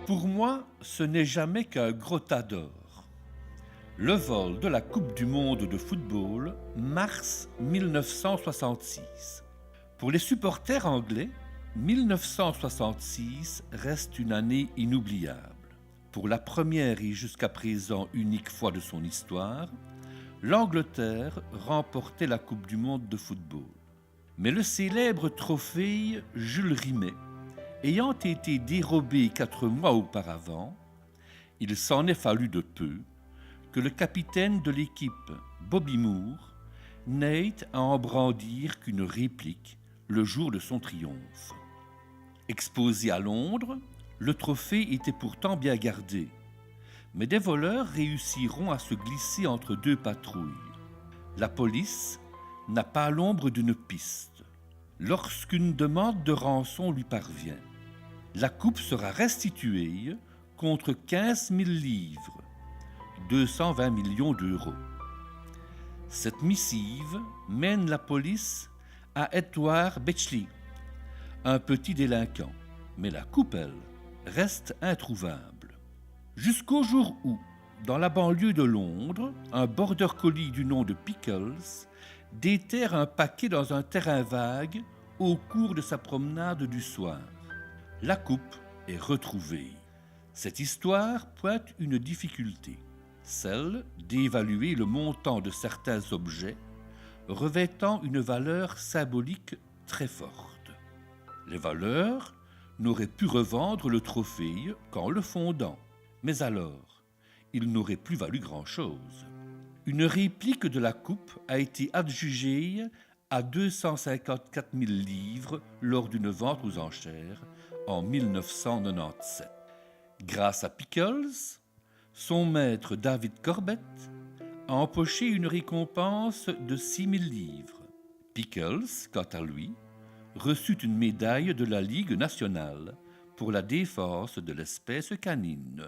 Pour moi, ce n'est jamais qu'un gros tas d'or. Le vol de la Coupe du monde de football, mars 1966. Pour les supporters anglais, 1966 reste une année inoubliable. Pour la première et jusqu'à présent unique fois de son histoire, l'Angleterre remportait la Coupe du monde de football. Mais le célèbre trophée Jules Rimet, ayant été dérobé 4 mois auparavant, il s'en est fallu de peu que le capitaine de l'équipe, Bobby Moore, n'ait à en brandir qu'une réplique le jour de son triomphe. Exposé à Londres, le trophée était pourtant bien gardé, mais des voleurs réussiront à se glisser entre 2 patrouilles. La police n'a pas l'ombre d'une piste. Lorsqu'une demande de rançon lui parvient, la coupe sera restituée contre 15 000 livres, 220 millions d'euros. Cette missive mène la police à Edward Bechley, un petit délinquant, mais la coupe, elle, reste introuvable. Jusqu'au jour où, dans la banlieue de Londres, un border collie du nom de Pickles déterre un paquet dans un terrain vague au cours de sa promenade du soir. La coupe est retrouvée. Cette histoire pointe une difficulté, celle d'évaluer le montant de certains objets revêtant une valeur symbolique très forte. Les voleurs n'auraient pu revendre le trophée qu'en le fondant, mais alors, il n'aurait plus valu grand-chose. Une réplique de la coupe a été adjugée à 254 000 livres lors d'une vente aux enchères en 1997. Grâce à Pickles, son maître David Corbett a empoché une récompense de 6 000 livres. Pickles, quant à lui, reçut une médaille de la Ligue nationale pour la défense de l'espèce canine.